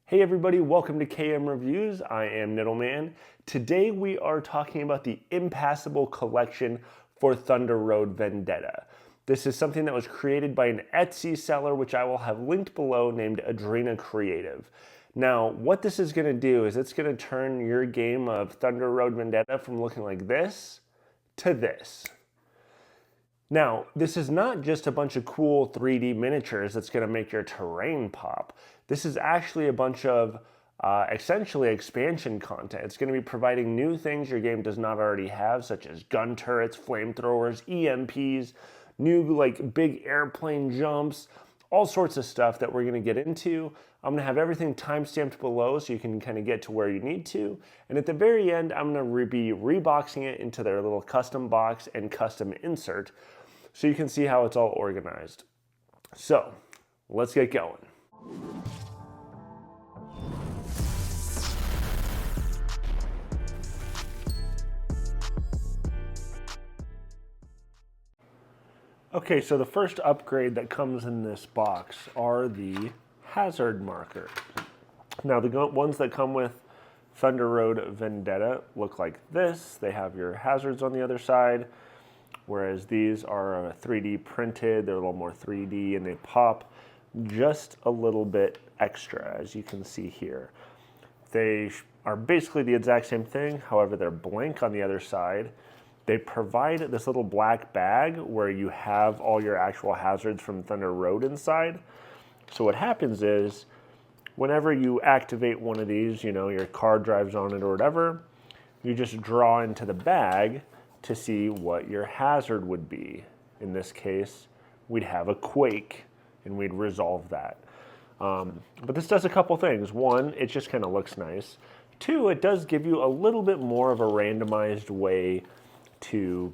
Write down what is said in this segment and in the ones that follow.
Hey everybody, welcome to KM Reviews. I am Niddleman. Today we are talking about the Impassible collection for Thunder Road Vendetta. This is something that was created by an Etsy seller, which I will have linked below, named Adrena Creative. Now, what this is going to do is it's going to turn your game of Thunder Road Vendetta from looking like this to this. Now, this is not just a bunch of cool 3D miniatures that's going to make your terrain pop. This is actually a bunch of essentially expansion content. It's going to be providing new things your game does not already have, such as gun turrets, flamethrowers, EMPs, new like big airplane jumps, all sorts of stuff that we're going to get into. I'm going to have everything time-stamped below so you can kind of get to where you need to. And at the very end, I'm going to be reboxing it into their little custom box and custom insert so you can see how it's all organized. So let's get going. Okay, so the first upgrade that comes in this box are the hazard markers. Now the ones that come with Thunder Road Vendetta look like this. They have your hazards on the other side, whereas these are 3D printed. They're a little more 3D and they pop just a little bit extra, as you can see here. They are basically the exact same thing, however they're blank on the other side. They provide this little black bag where you have all your actual hazards from Thunder Road inside. So what happens is, whenever you activate one of these, you know, your car drives on it or whatever, you just draw into the bag to see what your hazard would be. In this case, we'd have a quake, and we'd resolve that. But this does a couple things. One, it just kind of looks nice. Two, it does give you a little bit more of a randomized way to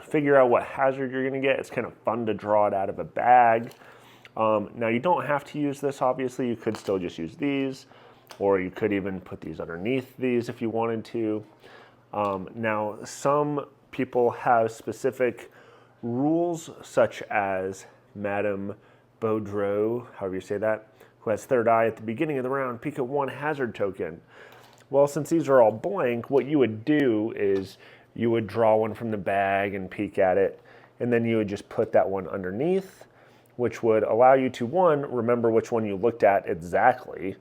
figure out what hazard you're going to get. It's kind of fun to draw it out of a bag. Now, you don't have to use this, obviously. You could still just use these, or you could even put these underneath these if you wanted to. Now, some people have specific rules, such as Madame Baudreau, however you say that, who has third eye at the beginning of the round, peek at one hazard token. Well, since these are all blank, what you would do is you would draw one from the bag and peek at it, and then you would just put that one underneath, which would allow you to, one, remember which one you looked at exactly.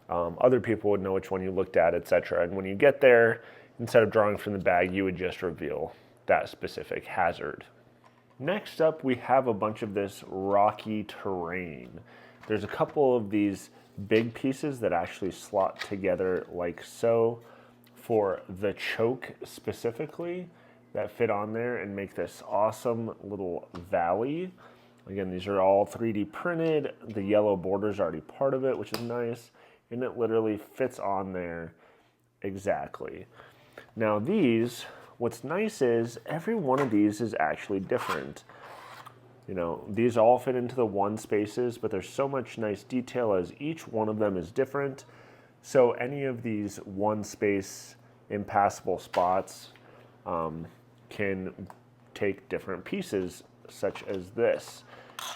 Other people would know which one you looked at, etc. And when you get there, instead of drawing from the bag, you would just reveal that specific hazard. Next up, we have a bunch of this rocky terrain. There's a couple of these big pieces that actually slot together like so for the choke specifically, that fit on there and make this awesome little valley. Again, these are all 3D printed. The yellow border is already part of it, which is nice. And it literally fits on there exactly. Now these, what's nice is every one of these is actually different. You know, these all fit into the one spaces, but there's so much nice detail as each one of them is different. So any of these one space impassable spots can take different pieces, such as this.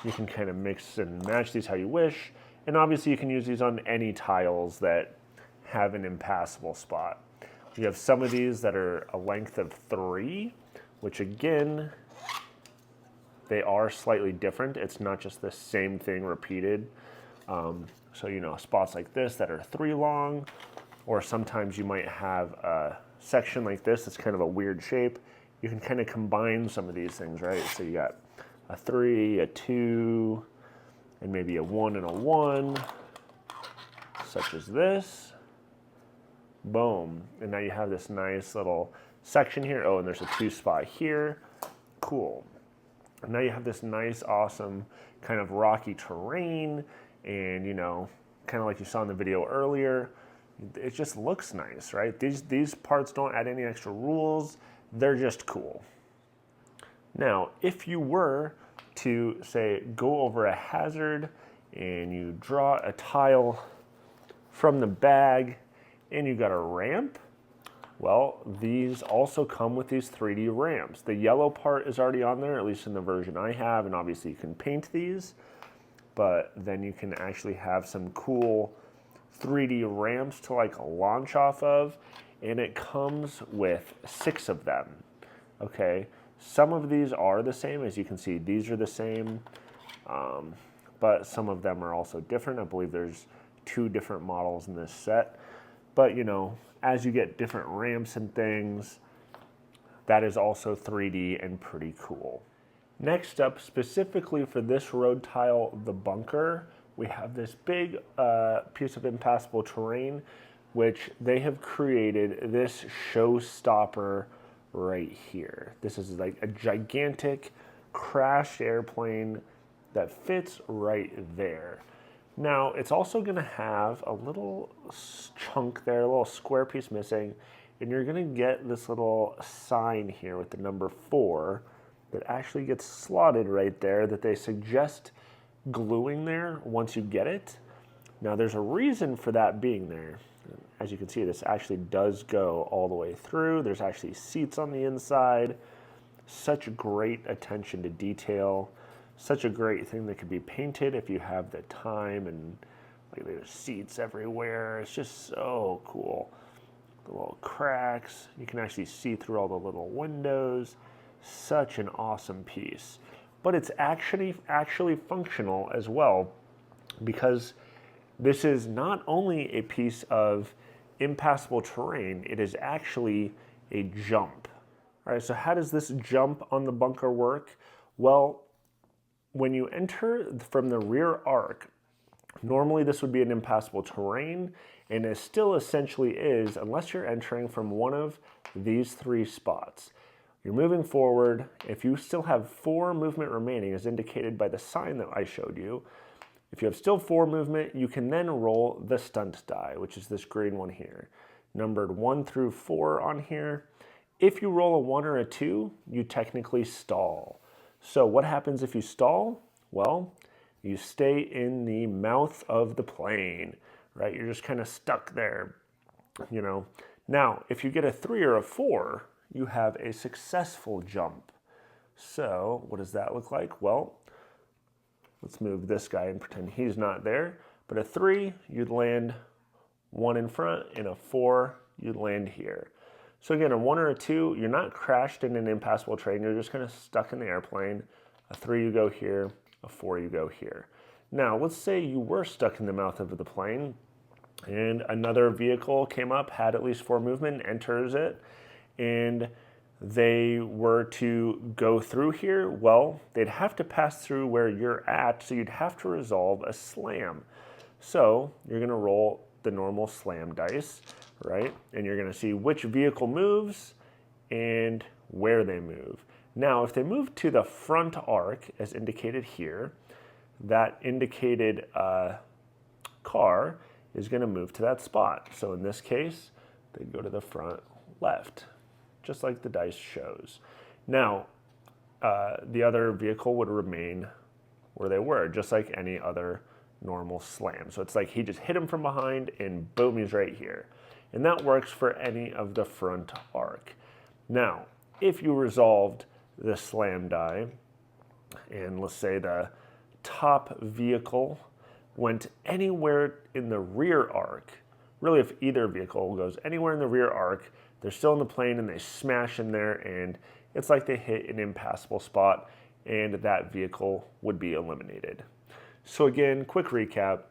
You can kind of mix and match these how you wish. And obviously you can use these on any tiles that have an impassable spot. You have some of these that are a length of 3, which again, they are slightly different. It's not just the same thing repeated. So, you know, spots like this that are 3 long, or sometimes you might have a section like this that's kind of a weird shape. You can kind of combine some of these things, right? So you got a 3, a 2, and maybe a 1 and a 1, such as this. Boom. And now you have this nice little section here. Oh, and there's a 2 spot here. Cool. And now you have this nice, awesome kind of rocky terrain. And, you know, kind of like you saw in the video earlier, it just looks nice, right? These parts don't add any extra rules. They're just cool. Now, if you were to, say, go over a hazard and you draw a tile from the bag and you got a ramp, well, these also come with these 3D ramps. The yellow part is already on there, at least in the version I have, and obviously you can paint these, but then you can actually have some cool 3D ramps to like launch off of, and it comes with 6 of them. Okay, some of these are the same. As you can see, these are the same, but some of them are also different. I believe there's 2 different models in this set. But you know, as you get different ramps and things, that is also 3D and pretty cool. Next up, specifically for this road tile, the bunker, we have this big piece of impassable terrain, which they have created this showstopper right here. This is like a gigantic crashed airplane that fits right there. Now, it's also going to have a little chunk there, a little square piece missing, and you're going to get this little sign here with the number 4 that actually gets slotted right there that they suggest gluing there once you get it. Now, there's a reason for that being there. As you can see, this actually does go all the way through. There's actually seats on the inside. Such great attention to detail. Such a great thing that could be painted if you have the time, and like there's seats everywhere. It's just so cool. The little cracks. You can actually see through all the little windows. Such an awesome piece. But it's actually functional as well, because this is not only a piece of impassable terrain, it is actually a jump. All right, so how does this jump on the bunker work? Well, when you enter from the rear arc, normally this would be an impassable terrain, and it still essentially is, unless you're entering from one of these 3 spots. You're moving forward. If you still have 4 movement remaining, as indicated by the sign that I showed you, if you have still 4 movement, you can then roll the stunt die, which is this green one here, numbered 1 through 4 on here. If you roll a 1 or a 2, you technically stall. So what happens if you stall? Well, you stay in the mouth of the plane, right? You're just kind of stuck there, you know. Now, if you get a 3 or a 4, you have a successful jump. So what does that look like? Well, let's move this guy and pretend he's not there. But a 3, you'd land 1 in front, and a 4, you'd land here. So again, a 1 or a 2, you're not crashed in an impassable terrain, you're just kind of stuck in the airplane. A 3, you go here. A 4, you go here. Now, let's say you were stuck in the mouth of the plane, and another vehicle came up, had at least 4 movement, enters it, and they were to go through here. Well, they'd have to pass through where you're at, so you'd have to resolve a slam. So you're going to roll the normal slam dice, right? And you're going to see which vehicle moves and where they move. Now, if they move to the front arc, as indicated here, that indicated car is going to move to that spot. So in this case, they go to the front left, just like the dice shows. Now, the other vehicle would remain where they were, just like any other normal slam. So it's like he just hit him from behind and boom, he's right here. And that works for any of the front arc. Now, if you resolved the slam die, and let's say the top vehicle went anywhere in the rear arc, really if either vehicle goes anywhere in the rear arc, they're still in the plane and they smash in there, and it's like they hit an impassable spot, and that vehicle would be eliminated. So again, quick recap,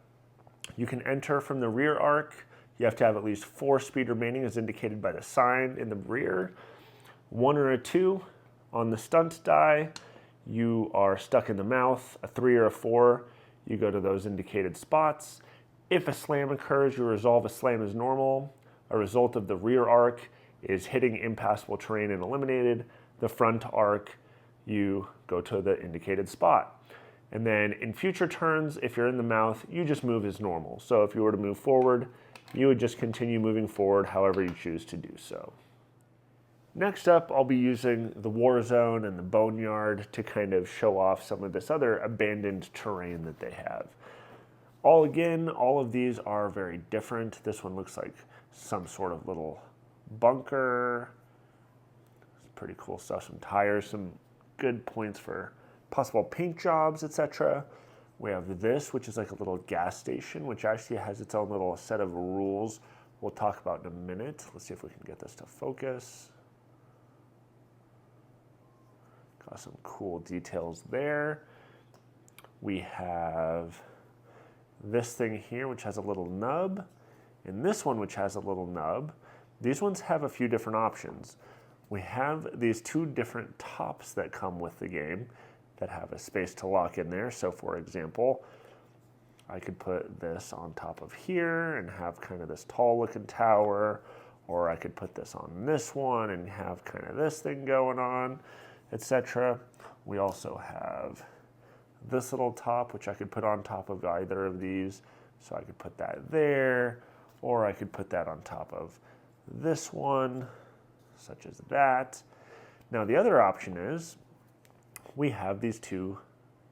you can enter from the rear arc. You have to have at least 4 speed remaining as indicated by the sign in the rear. 1 or a 2 on the stunt die, you are stuck in the mouth. A 3 or a 4, you go to those indicated spots. If a slam occurs, you resolve a slam as normal. A result of the rear arc is hitting impassable terrain and eliminated. The front arc, you go to the indicated spot. And then in future turns, if you're in the mouth, you just move as normal. So if you were to move forward, you would just continue moving forward however you choose to do so. Next up, I'll be using the war zone and the boneyard to kind of show off some of this other abandoned terrain that they have. All of these are very different. This one looks like some sort of little bunker. It's pretty cool stuff. Some tires, some good points for possible paint jobs, etc. We have this, which is like a little gas station, which actually has its own little set of rules we'll talk about in a minute. Let's see if we can get this to focus. Got some cool details there. We have this thing here, which has a little nub, and this one, which has a little nub. These ones have a few different options. We have these two different tops that come with the game that have a space to lock in there. So for example, I could put this on top of here and have kind of this tall looking tower, or I could put this on this one and have kind of this thing going on, etc. We also have this little top, which I could put on top of either of these. So I could put that there, or I could put that on top of this one, such as that. Now the other option is we have these two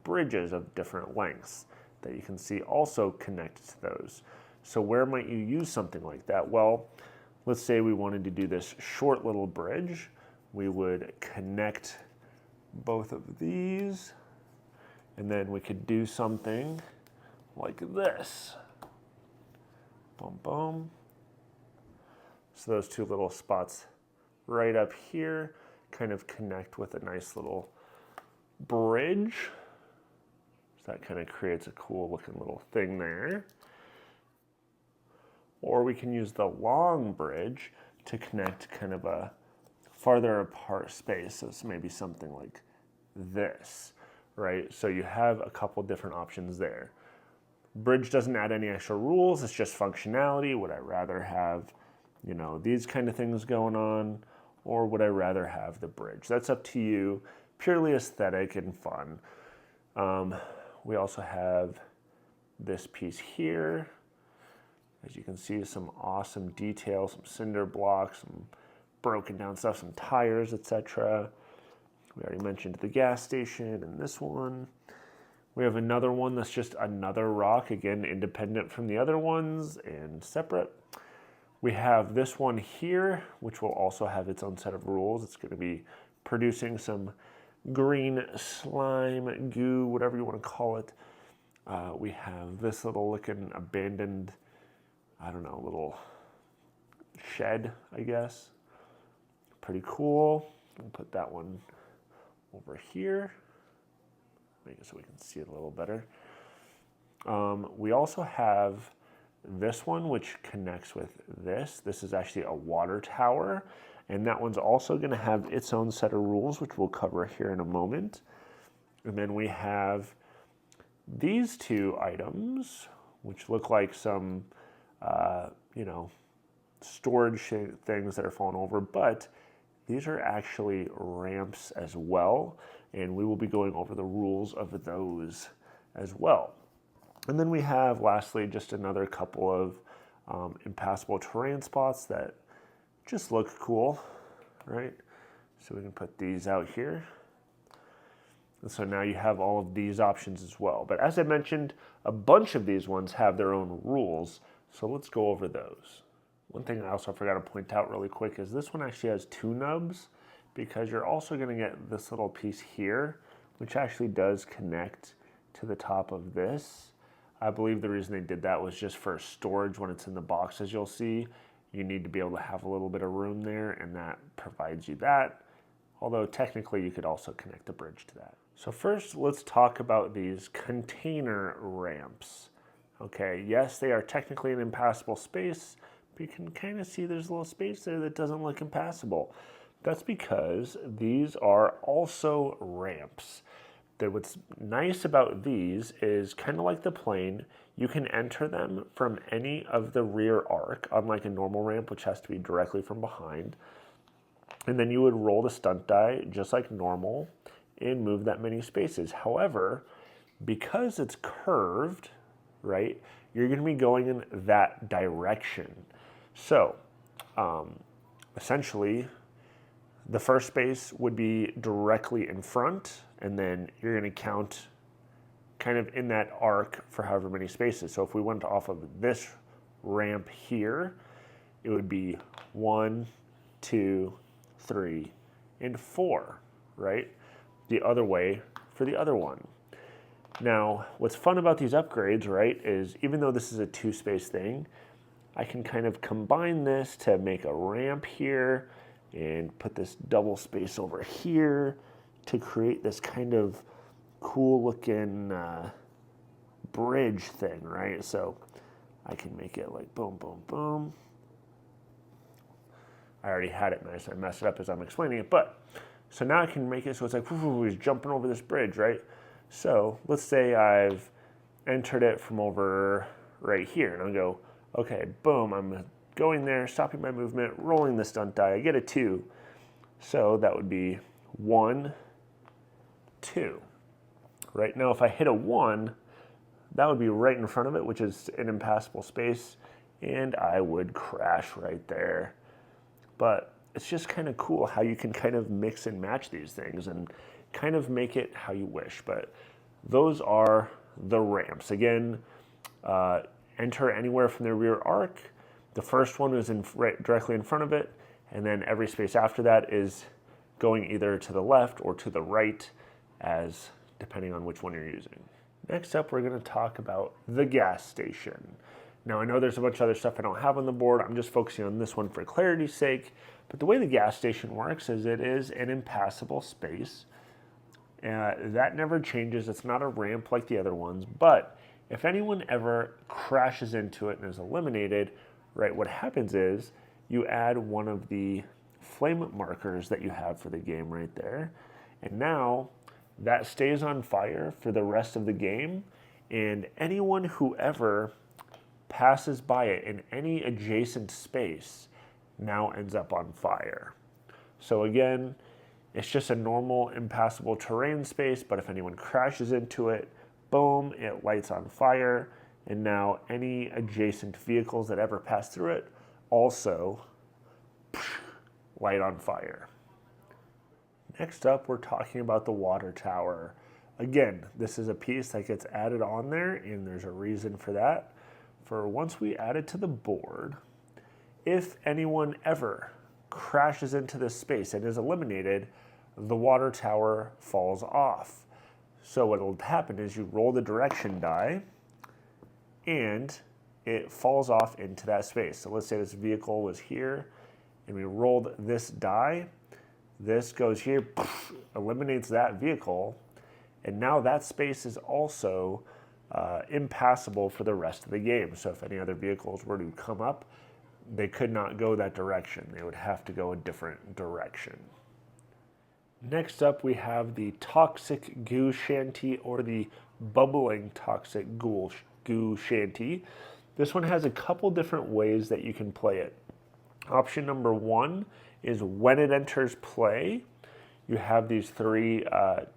bridges of different lengths that you can see also connect to those. So where might you use something like that? Well, let's say we wanted to do this short little bridge. We would connect both of these, and then we could do something like this. Boom, boom. So those two little spots right up here kind of connect with a nice little bridge. So that kind of creates a cool looking little thing there. Or we can use the long bridge to connect kind of a farther apart space. So it's maybe something like this, right? So you have a couple different options there. Bridge doesn't add any extra rules. It's just functionality. Would I rather have, you know, these kind of things going on, or would I rather have the bridge? That's up to you. Purely aesthetic and fun. We also have this piece here. As you can see, some awesome detail, some cinder blocks, some broken down stuff, some tires, etc. We already mentioned the gas station and this one. We have another one that's just another rock, again, independent from the other ones and separate. We have this one here, which will also have its own set of rules. It's going to be producing some green slime, goo, whatever you want to call it. We have this little looking abandoned, I don't know, little shed, I guess. Pretty cool. We'll put that one over here. Make it so we can see it a little better. We also have this one, which connects with this. This is actually a water tower, and that one's also going to have its own set of rules, which we'll cover here in a moment. And then we have these two items, which look like some, you know, storage things that are falling over, but these are actually ramps as well, and we will be going over the rules of those as well. And then we have, lastly, just another couple of impassable terrain spots that just look cool, right? So we can put these out here. And so now you have all of these options as well. But as I mentioned, a bunch of these ones have their own rules, so let's go over those. One thing I also forgot to point out really quick is this one actually has two nubs, because you're also going to get this little piece here, which actually does connect to the top of this. I believe the reason they did that was just for storage when it's in the box, as you'll see. You need to be able to have a little bit of room there, and that provides you that. Although technically you could also connect the bridge to that. So first, let's talk about these container ramps. Okay, yes, they are technically an impassable space, but you can kind of see there's a little space there that doesn't look impassable. That's because these are also ramps. What's nice about these is kind of like the plane, you can enter them from any of the rear arc, unlike a normal ramp, which has to be directly from behind. And then you would roll the stunt die just like normal and move that many spaces. However, because it's curved, right, you're going to be going in that direction. So, essentially, the first space would be directly in front, and then you're going to count kind of in that arc for however many spaces. So if we went off of this ramp here, it would be 1, 2, 3, and 4, right? The other way for the other one. Now, what's fun about these upgrades, right, is even though this is a 2-space thing, I can kind of combine this to make a ramp here and put this double space over here to create this kind of cool looking bridge thing, right? So I can make it like boom, boom, boom. I already had it nice. I messed it up as I'm explaining it, but so now I can make it so it's like he's jumping over this bridge, right? So let's say I've entered it from over right here, and I'll go, okay, boom, I'm going there, stopping my movement, rolling the stunt die. I get a 2. So that would be 1, 2. Right now, if I hit a 1, that would be right in front of it, which is an impassable space, and I would crash right there. But it's just kind of cool how you can kind of mix and match these things and kind of make it how you wish. But those are the ramps. Again, enter anywhere from the rear arc. The first one is directly in front of it, and then every space after that is going either to the left or to the right, as depending on which one you're using. Next up, we're going to talk about the gas station. Now, I know there's a bunch of other stuff I don't have on the board. I'm just focusing on this one for clarity's sake. But the way the gas station works is it is an impassable space. That never changes. It's not a ramp like the other ones. But if anyone ever crashes into it and is eliminated, right, what happens is you add one of the flame markers that you have for the game right there. And now that stays on fire for the rest of the game. And anyone who ever passes by it in any adjacent space now ends up on fire. So again, it's just a normal impassable terrain space, but if anyone crashes into it, boom, it lights on fire, and now any adjacent vehicles that ever pass through it also light on fire. Next up, we're talking about the water tower. Again, this is a piece that gets added on there, and there's a reason for that. For once we add it to the board, if anyone ever crashes into this space and is eliminated, the water tower falls off. So what will happen is you roll the direction die, and it falls off into that space. So let's say this vehicle was here, and we rolled this die. This goes here, eliminates that vehicle, and now that space is also impassable for the rest of the game. So if any other vehicles were to come up, they could not go that direction. They would have to go a different direction. Next up, we have the toxic Goo Shanty, or the bubbling toxic Goo Shanty. This one has a couple different ways that you can play it. Option number 1 is when it enters play, you have these 3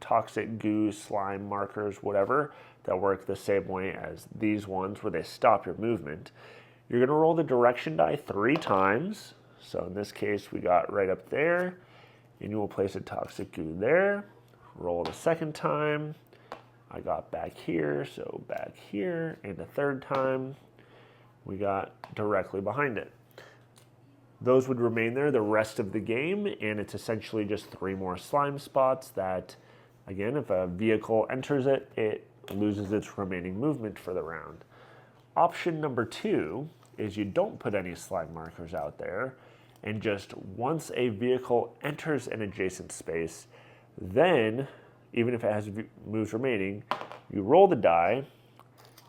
toxic goo, slime markers, whatever, that work the same way as these ones where they stop your movement. You're going to roll the direction die 3 times. So in this case, we got right up there, and you will place a toxic goo there. Roll it a second time. I got back here, so back here, and a third time, we got directly behind it. Those would remain there the rest of the game, and it's essentially just 3 more slime spots that, again, if a vehicle enters it, it loses its remaining movement for the round. Option number 2 is you don't put any slime markers out there, and just once a vehicle enters an adjacent space, then, even if it has moves remaining, you roll the die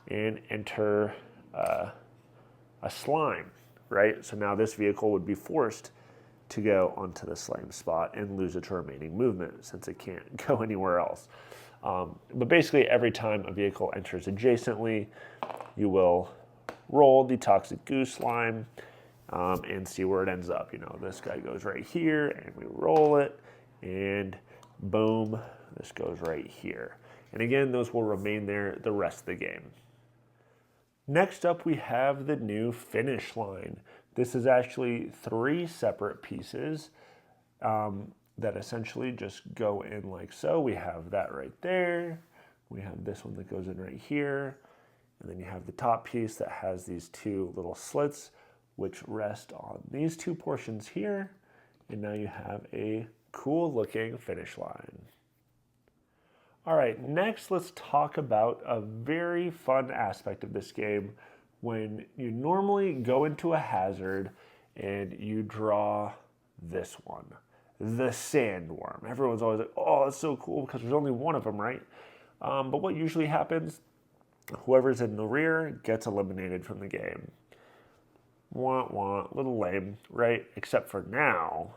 and enter a slime, right? So now this vehicle would be forced to go onto the slime spot and lose its remaining movement since it can't go anywhere else. But basically every time a vehicle enters adjacently, you will roll the toxic goo slime and see where it ends up. You know, this guy goes right here, and we roll it, and boom, this goes right here. And again, those will remain there the rest of the game. Next up, we have the new finish line. This is actually 3 separate pieces that essentially just go in like so. We have that right there. We have this one that goes in right here. And then you have the top piece that has these 2 little slits which rest on these 2 portions here. And now you have a cool looking finish line. All right, next let's talk about a very fun aspect of this game when you normally go into a hazard and you draw this one, the Sandworm. Everyone's always like, oh, that's so cool because there's only one of them, right? But what usually happens, whoever's in the rear gets eliminated from the game. Wah, wah, little lame, right? Except for now,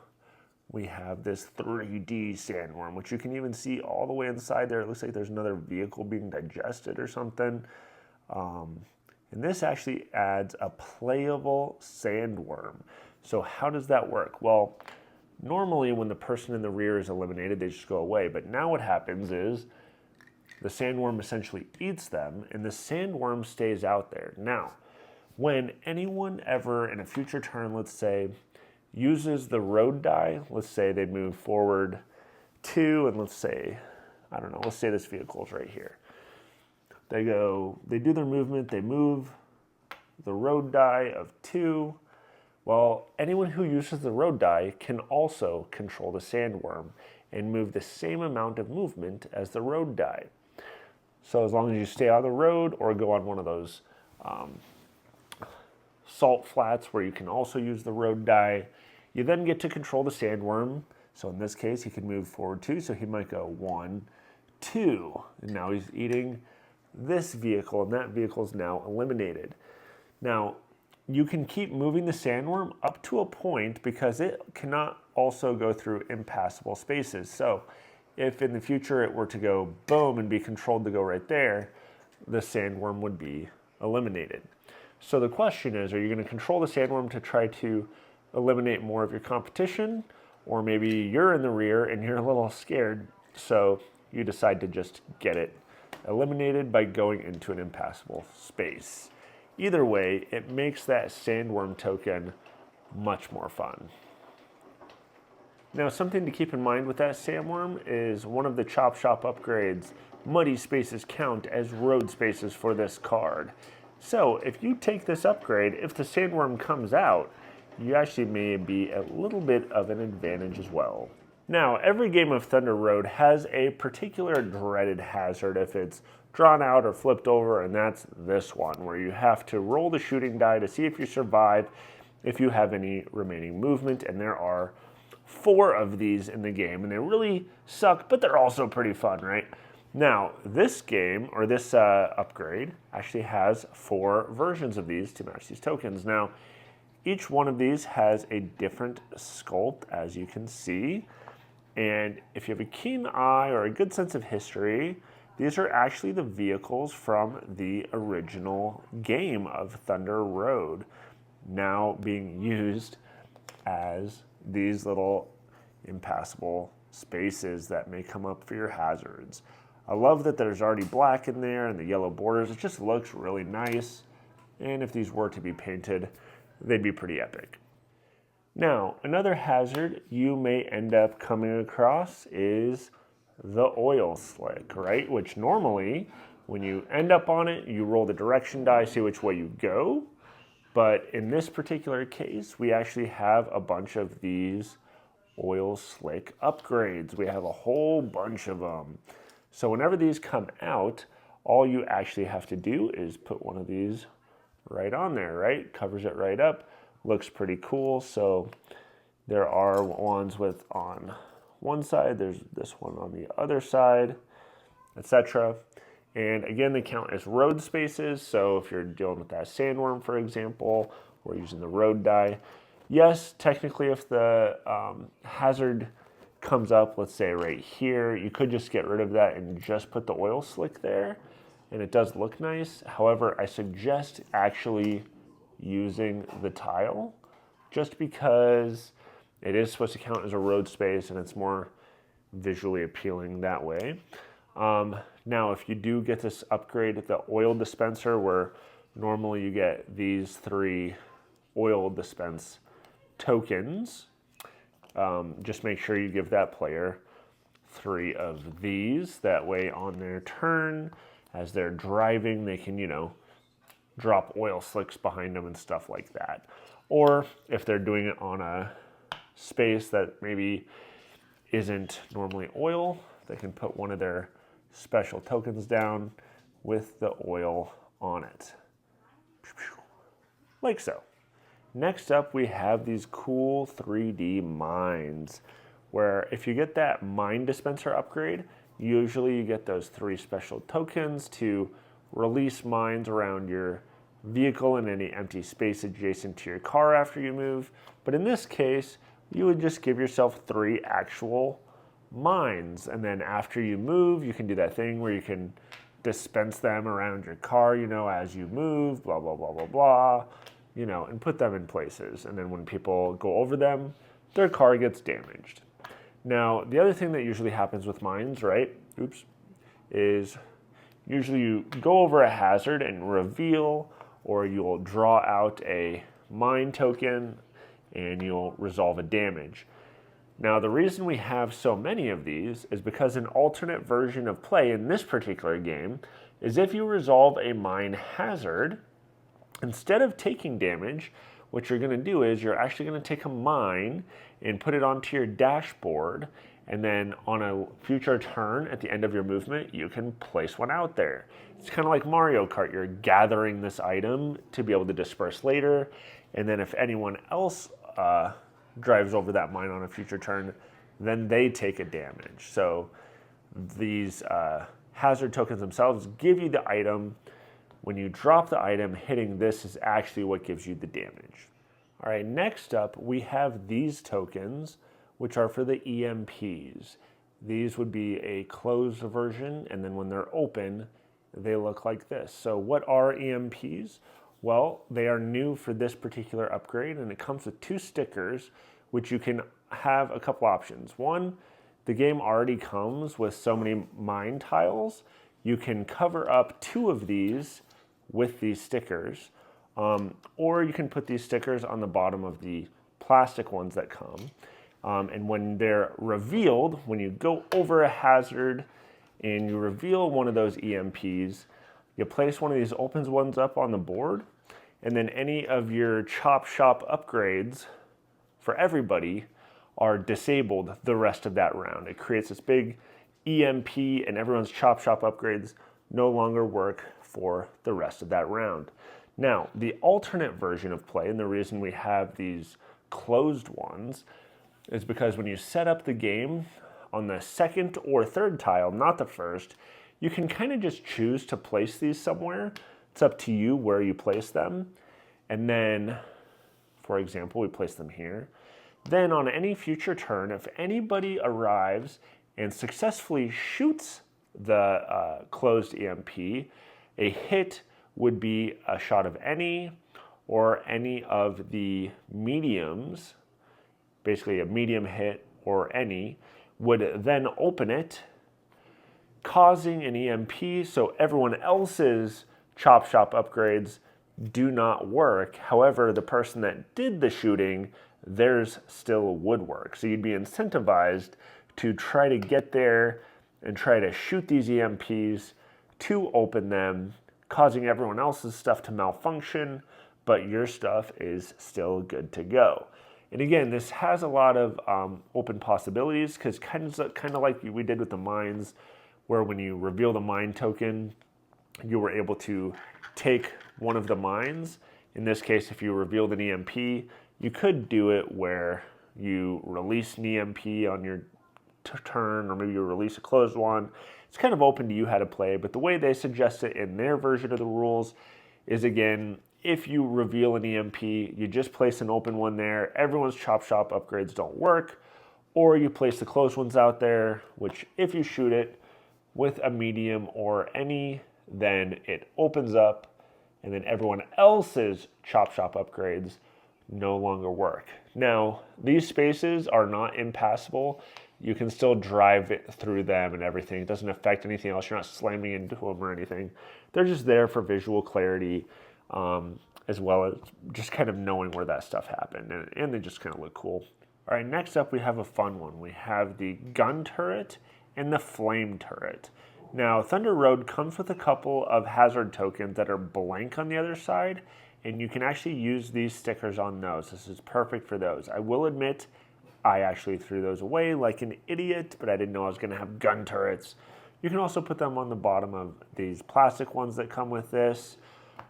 we have this 3D Sandworm, which you can even see all the way inside there. It looks like there's another vehicle being digested or something. And this actually adds a playable Sandworm. So how does that work? Well, normally when the person in the rear is eliminated, they just go away. But now what happens is the Sandworm essentially eats them, and the Sandworm stays out there. Now, when anyone ever in a future turn, let's say, uses the road die, let's say they move forward 2, and let's say, I don't know, let's say this vehicle's right here. They do their movement, they move the road die of 2. Well, anyone who uses the road die can also control the Sandworm and move the same amount of movement as the road die. So as long as you stay on the road or go on one of those salt flats where you can also use the road die, you then get to control the Sandworm. So in this case, he can move forward 2, so he might go 1, 2. And now he's eating this vehicle, and that vehicle is now eliminated. Now, you can keep moving the Sandworm up to a point because it cannot also go through impassable spaces. So if in the future it were to go boom and be controlled to go right there, the Sandworm would be eliminated. So the question is, are you going to control the Sandworm to try to eliminate more of your competition? Or maybe you're in the rear and you're a little scared, so you decide to just get it eliminated by going into an impassable space. Either way, it makes that Sandworm token much more fun. Now, something to keep in mind with that Sandworm is one of the Chop Shop upgrades, muddy spaces count as road spaces for this card. So if you take this upgrade, if the Sandworm comes out, you actually may be a little bit of an advantage as well. Now, every game of Thunder Road has a particular dreaded hazard if it's drawn out or flipped over, and that's this one, where you have to roll the shooting die to see if you survive, if you have any remaining movement, and there are 4 of these in the game, and they really suck, but they're also pretty fun, right? Now, this game, or this upgrade, actually has 4 versions of these to match these tokens. Now, each one of these has a different sculpt, as you can see, and if you have a keen eye or a good sense of history, these are actually the vehicles from the original game of Thunder Road, now being used as these little impassable spaces that may come up for your hazards. I love that there's already black in there and the yellow borders. It just looks really nice. And if these were to be painted, they'd be pretty epic. Now, another hazard you may end up coming across is the oil slick, right? Which normally, when you end up on it, you roll the direction die, see which way you go. But in this particular case, we actually have a bunch of these oil slick upgrades. We have a whole bunch of them. So whenever these come out, all you actually have to do is put one of these right on there, right? Covers it right up. Looks pretty cool. So there are ones with on one side, there's this one on the other side, etc. And again, they count as road spaces. So if you're dealing with that Sandworm, for example, or using the road die, yes, technically if the hazard comes up, let's say right here, you could just get rid of that and just put the oil slick there, and it does look nice. However, I suggest actually using the tile, just because it is supposed to count as a road space and it's more visually appealing that way. Now, if you do get this upgrade, the oil dispenser, where normally you get these 3 oil dispense tokens, just make sure you give that player 3 of these. That way on their turn, as they're driving, they can, drop oil slicks behind them and stuff like that. Or if they're doing it on a space that maybe isn't normally oil, they can put one of their special tokens down with the oil on it. Like so. Next up, we have these cool 3D mines, where if you get that mine dispenser upgrade, usually you get those 3 special tokens to release mines around your vehicle and any empty space adjacent to your car after you move. But in this case, you would just give yourself 3 actual mines, and then after you move, you can do that thing where you can dispense them around your car, you know, as you move, blah, blah, blah, blah, blah, you know, and put them in places. And then when people go over them, their car gets damaged. Now, the other thing that usually happens with mines, right, is usually you go over a hazard and reveal, or you'll draw out a mine token and you'll resolve a damage. Now, the reason we have so many of these is because an alternate version of play in this particular game is if you resolve a mine hazard, instead of taking damage, what you're going to do is you're actually going to take a mine and put it onto your dashboard, and then on a future turn at the end of your movement, you can place one out there. It's kind of like Mario Kart. You're gathering this item to be able to disperse later, and then if anyone else drives over that mine on a future turn, then they take a damage. So these hazard tokens themselves give you the item. When you drop the item, hitting this is actually what gives you the damage. All right, next up, we have these tokens, which are for the EMPs. These would be a closed version, and then when they're open, they look like this. So what are EMPs? Well, they are new for this particular upgrade, and it comes with 2 stickers, which you can have a couple options. One, the game already comes with so many mine tiles. You can cover up 2 of these with these stickers, or you can put these stickers on the bottom of the plastic ones that come. And when they're revealed, when you go over a hazard and you reveal one of those EMPs, you place one of these opens ones up on the board, and then any of your chop shop upgrades for everybody are disabled the rest of that round. It creates this big EMP, and everyone's chop shop upgrades no longer work for the rest of that round. Now, the alternate version of play, and the reason we have these closed ones, is because when you set up the game on the 2nd or 3rd tile, not the 1st, you can kind of just choose to place these somewhere. It's up to you where you place them. And then, for example, we place them here. Then on any future turn, if anybody arrives and successfully shoots the closed EMP, a hit would be a shot of any or any of the mediums, basically a medium hit or any, would then open it, causing an EMP, so everyone else's chop shop upgrades do not work. However, the person that did the shooting, theirs still would work. So you'd be incentivized to try to get there and try to shoot these EMPs to open them, causing everyone else's stuff to malfunction, but your stuff is still good to go. And again, this has a lot of open possibilities, because kind of like we did with the mines, where when you reveal the mine token, you were able to take one of the mines. In this case, if you revealed an EMP, you could do it where you release an EMP on your turn, or maybe you release a closed one. It's kind of open to you how to play, but the way they suggest it in their version of the rules is, again, if you reveal an EMP, you just place an open one there. Everyone's chop shop upgrades don't work, or you place the closed ones out there, which if you shoot it with a medium or any, then it opens up, and then everyone else's chop shop upgrades no longer work. Now, these spaces are not impassable. You can still drive it through them and everything. It doesn't affect anything else. You're not slamming into them or anything. They're just there for visual clarity, as well as just kind of knowing where that stuff happened. And they just kind of look cool. All right, next up we have a fun one. We have the gun turret and the flame turret. Now, Thunder Road comes with a couple of hazard tokens that are blank on the other side, and you can actually use these stickers on those. This is perfect for those. I will admit, I actually threw those away like an idiot, but I didn't know I was going to have gun turrets You can also put them on the bottom of these plastic ones that come with this.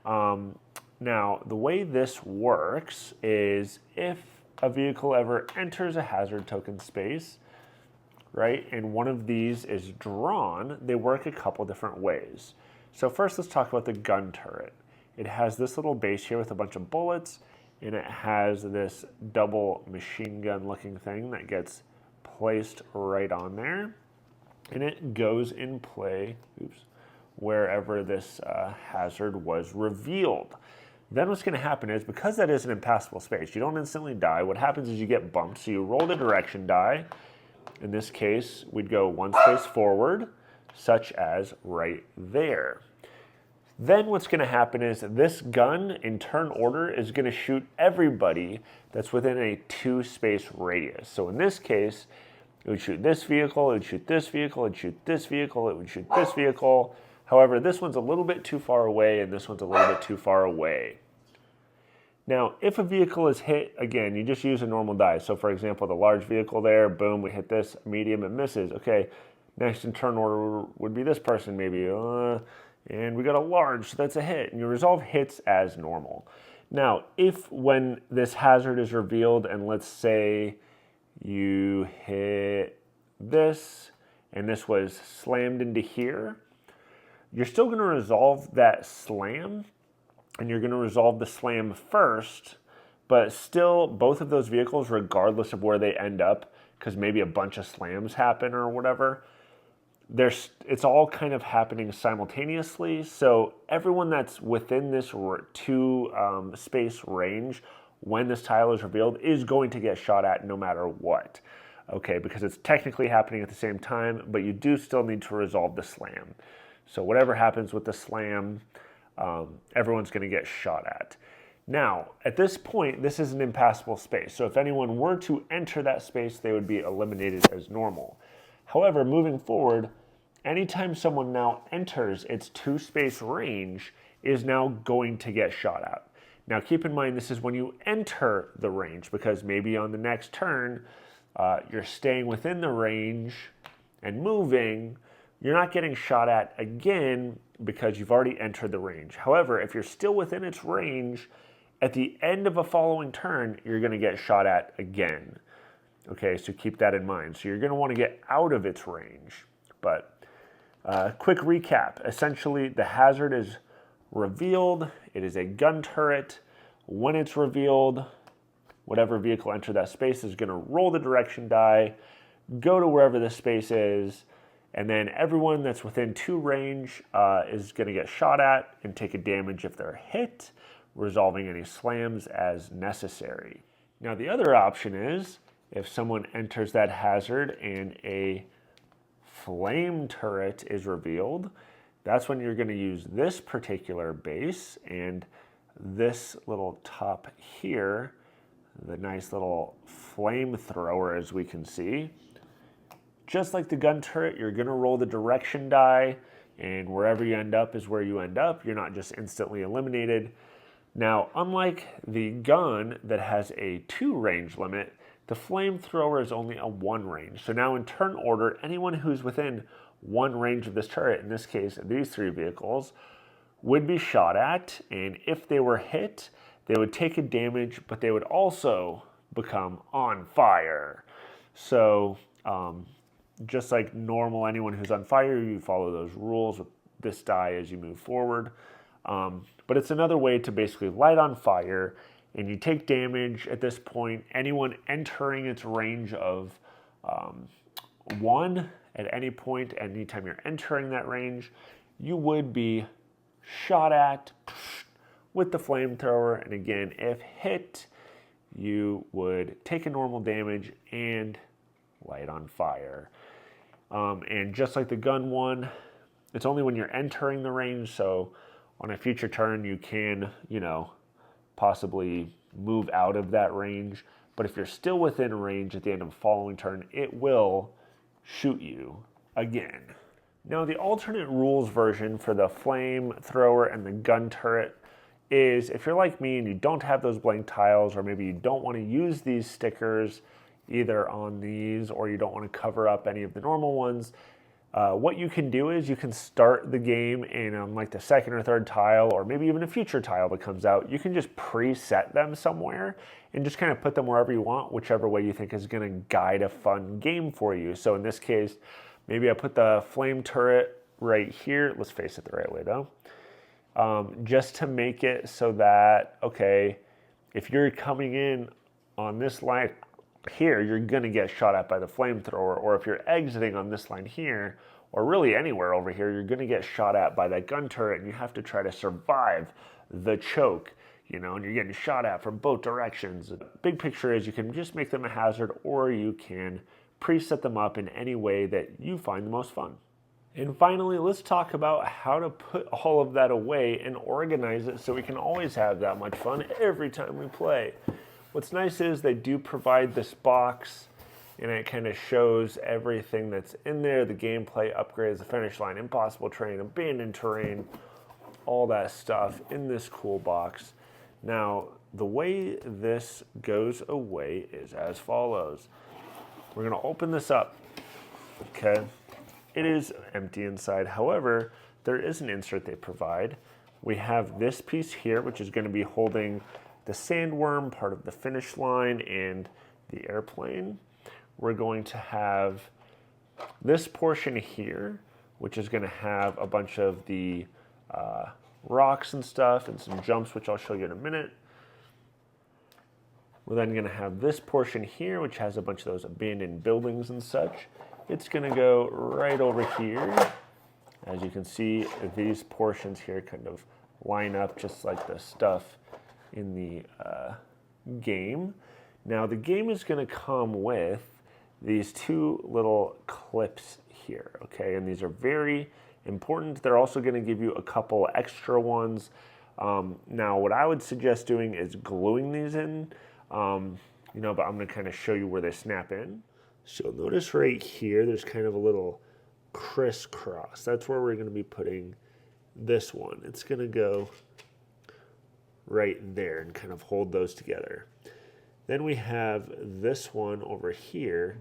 Now, the way this works is if a vehicle ever enters a hazard token space, right, and one of these is drawn, they work a couple different ways. So first, let's talk about the gun turret. It has this little base here with a bunch of bullets, and it has this double machine gun looking thing that gets placed right on there, and it goes in play, wherever this hazard was revealed. Then what's going to happen is, because that is an impassable space, you don't instantly die. What happens is you get bumped, so you roll the direction die. In this case, we'd go one space forward, such as right there. Then what's going to happen is this gun, in turn order, is going to shoot everybody that's within a 2-space radius. So in this case, it would shoot this vehicle, it would shoot this vehicle, it would shoot this vehicle, it would shoot this vehicle. However, this one's a little bit too far away, and this one's a little bit too far away. Now, if a vehicle is hit, again, you just use a normal die. So for example, the large vehicle there, boom, we hit this, medium, it misses. Okay, next in turn order would be this person maybe, and we got a large, so that's a hit. And you resolve hits as normal. Now, if when this hazard is revealed, and let's say you hit this, and this was slammed into here, you're still going to resolve that slam, and you're going to resolve the slam first, but still both of those vehicles, regardless of where they end up, because maybe a bunch of slams happen or whatever, it's all kind of happening simultaneously. So everyone that's within this 2-space range when this tile is revealed is going to get shot at no matter what. Okay, because it's technically happening at the same time, but you do still need to resolve the slam. So whatever happens with the slam, everyone's going to get shot at. Now, at this point, this is an impassable space. So if anyone were to enter that space, they would be eliminated as normal. However, moving forward, anytime someone now enters its 2-space range is now going to get shot at. Now, keep in mind, this is when you enter the range, because maybe on the next turn, you're staying within the range and moving. You're not getting shot at again because you've already entered the range. However, if you're still within its range, at the end of a following turn, you're going to get shot at again. Okay, so keep that in mind. So you're going to want to get out of its range. But quick recap. Essentially, the hazard is revealed. It is a gun turret. When it's revealed, whatever vehicle entered that space is going to roll the direction die, go to wherever the space is, and then everyone that's within 2 range is going to get shot at and take a damage if they're hit, resolving any slams as necessary. Now, the other option is if someone enters that hazard and a flame turret is revealed, that's when you're going to use this particular base and this little top here, the nice little flamethrower, as we can see. Just like the gun turret, you're going to roll the direction die, and wherever you end up is where you end up. You're not just instantly eliminated. Now, unlike the gun that has a 2 range limit, the flamethrower is only a 1 range. So now in turn order, anyone who's within 1 range of this turret, in this case, these 3 vehicles, would be shot at, and if they were hit, they would take a damage, but they would also become on fire. So, just like normal, anyone who's on fire, you follow those rules with this die as you move forward. But it's another way to basically light on fire, and you take damage at this point. Anyone entering its range of 1 at any point, anytime you're entering that range, you would be shot at with the flamethrower. And again, if hit, you would take a normal damage and light on fire. And just like the gun one, it's only when you're entering the range. So on a future turn, you can, possibly move out of that range. But if you're still within range at the end of a following turn, it will shoot you again. Now, the alternate rules version for the flamethrower and the gun turret is, if you're like me and you don't have those blank tiles, or maybe you don't want to use these stickers either on these, or you don't want to cover up any of the normal ones, What you can do is you can start the game in like the second or third tile, or maybe even a future tile that comes out. You can just preset them somewhere and just kind of put them wherever you want, whichever way you think is going to guide a fun game for you. So in this case, maybe I put the flame turret right here. Let's face it the right way though. Just to make it so that, okay, if you're coming in on this line here, you're going to get shot at by the flamethrower, or if you're exiting on this line here, or really anywhere over here, you're going to get shot at by that gun turret, and you have to try to survive the choke, you know, and you're getting shot at from both directions. Big picture is you can just make them a hazard, or you can preset them up in any way that you find the most fun. And finally, let's talk about how to put all of that away and organize it so we can always have that much fun every time we play. What's nice is they do provide this box, and it kind of shows everything that's in there, the gameplay, upgrades, the finish line, Impossible Terrain, Abandoned Terrain, all that stuff in this cool box. Now, the way this goes away is as follows. We're going to open this up, okay? It is empty inside. However, there is an insert they provide. We have this piece here, which is going to be holding the Sandworm, part of the finish line, and the airplane. We're going to have this portion here, which is going to have a bunch of the rocks and stuff and some jumps, which I'll show you in a minute. We're then going to have this portion here, which has a bunch of those abandoned buildings and such. It's going to go right over here. As you can see, these portions here kind of line up just like the stuff in the game. Now, the game is going to come with these two little clips here, okay? And these are very important. They're also going to give you a couple extra ones. Now, what I would suggest doing is gluing these in, you know, but I'm going to kind of show you where they snap in. So notice right here, there's kind of a little crisscross. That's where we're going to be putting this one. It's going to go right there and kind of hold those together. Then we have this one over here,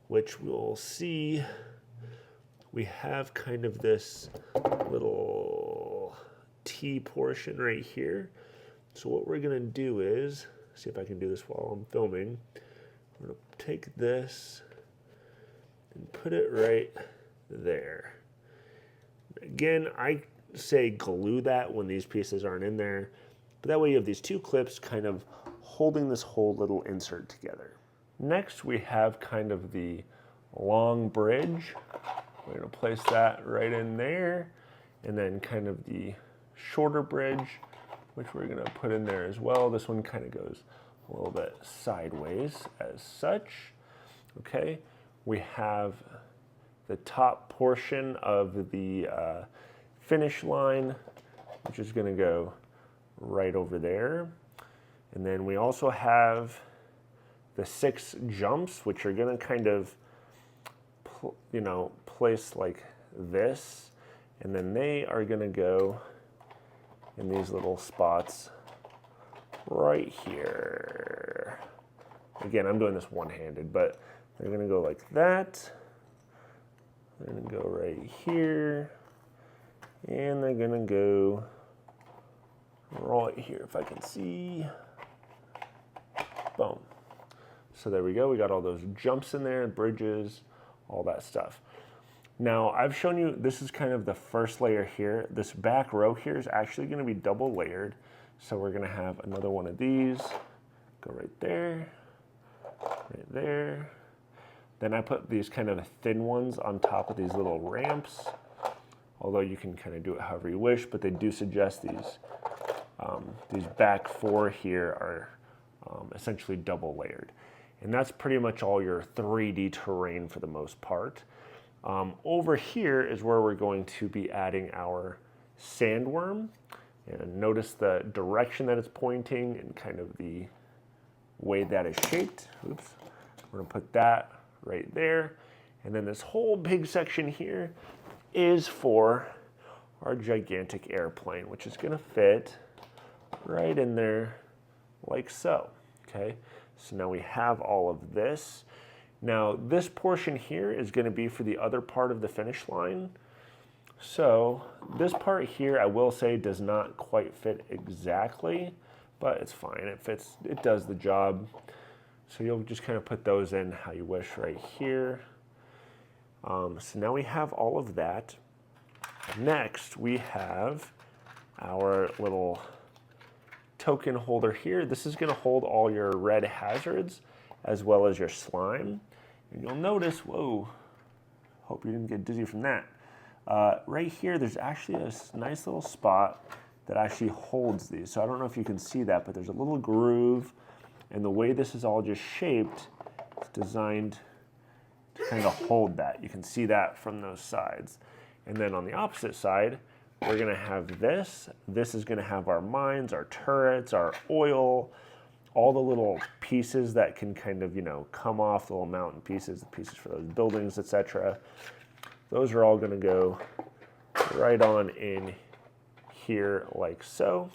which we'll see. We have kind of this little T portion right here. So what we're going to do is, see if I can do this while I'm filming. We're going to take this and put it right there. Again, I say glue that when these pieces aren't in there, but that way you have these two clips kind of holding this whole little insert together. Next, we have kind of the long bridge. We're going to place that right in there, and then kind of the shorter bridge, which we're going to put in there as well. This one kind of goes a little bit sideways as such. Okay, we have the top portion of the finish line, which is going to go right over there. And then we also have the 6 jumps, which are going to kind of, you know, place like this. And then they are going to go in these little spots right here. Again, I'm doing this one-handed, but they're going to go like that. They're going to go right here. And they're going to go right here, if I can see. Boom. So there we go. We got all those jumps in there, bridges, all that stuff. Now, I've shown you, this is kind of the first layer here. This back row here is actually going to be double layered. So we're going to have another one of these. Go right there, right there. Then I put these kind of thin ones on top of these little ramps. Although you can kind of do it however you wish, but they do suggest these back 4 here are essentially double layered. And that's pretty much all your 3D terrain for the most part. Over here is where we're going to be adding our Sandworm. And notice the direction that it's pointing and kind of the way that is shaped. Oops. We're going to put that right there. And then this whole big section here is for our gigantic airplane, which is going to fit right in there like so. Okay, so now we have all of this. Now this portion here is going to be for the other part of the finish line. So this part here, I will say, does not quite fit exactly, but it's fine. It fits, it does the job. So you'll just kind of put those in how you wish right here. So now we have all of that. Next, we have our little token holder here. This is going to hold all your red hazards as well as your slime. And you'll notice, whoa, hope you didn't get dizzy from that. Right here, there's actually a nice little spot that actually holds these. So I don't know if you can see that, but there's a little groove, and the way this is all just shaped, it's designed to kind of hold that. You can see that from those sides. And then on the opposite side, we're gonna have this. This is gonna have our mines, our turrets, our oil, all the little pieces that can kind of, you know, come off, the little mountain pieces, the pieces for those buildings, etc. Those are all gonna go right on in here like so.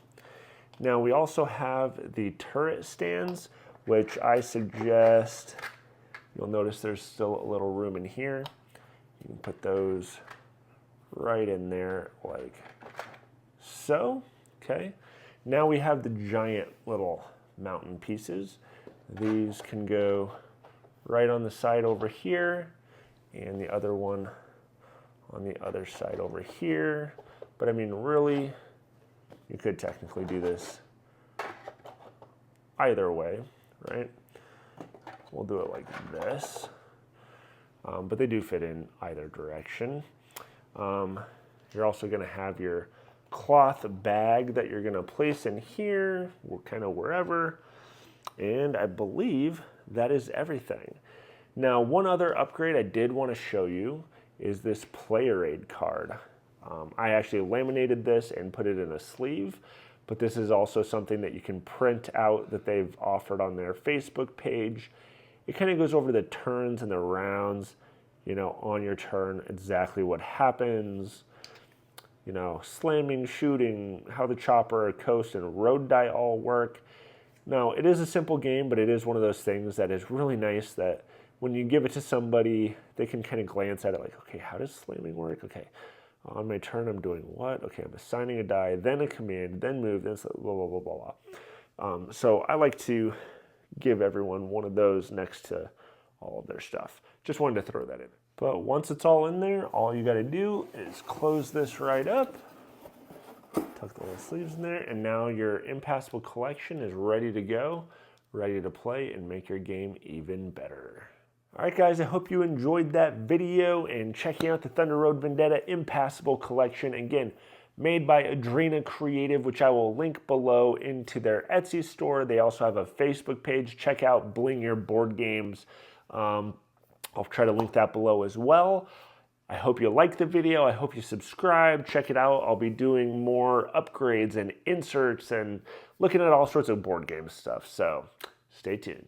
Now we also have the turret stands, which I suggest, you'll notice there's still a little room in here. You can put those right in there like so, okay? Now we have the giant little mountain pieces. These can go right on the side over here, and the other one on the other side over here. But I mean, really, you could technically do this either way, right? We'll do it like this, but they do fit in either direction. You're also gonna have your cloth bag that you're gonna place in here, kind of wherever, and I believe that is everything. Now, one other upgrade I did want to show you is this player aid card. I actually laminated this and put it in a sleeve, but this is also something that you can print out that they've offered on their Facebook page. It kind of goes over the turns and the rounds, you know, on your turn, exactly what happens, you know, slamming, shooting, how the chopper, coast, and road die all work. Now, it is a simple game, but it is one of those things that is really nice that when you give it to somebody, they can kind of glance at it like, okay, how does slamming work? Okay, on my turn, I'm doing what? Okay, I'm assigning a die, then a command, then move, then blah, blah, blah, blah, blah. So I like to give everyone one of those next to all of their stuff. Just wanted to throw that in. But once it's all in there, all you gotta do is close this right up, tuck the little sleeves in there, and now your Impassible collection is ready to go, ready to play and make your game even better. All right, guys, I hope you enjoyed that video and checking out the Thunder Road Vendetta Impassible collection. Again, made by Adrena Creative, which I will link below into their Etsy store. They also have a Facebook page. Check out Bling Your Board Games. I'll try to link that below as well. I hope you liked the video. I hope you subscribe. Check it out. I'll be doing more upgrades and inserts and looking at all sorts of board game stuff. So stay tuned.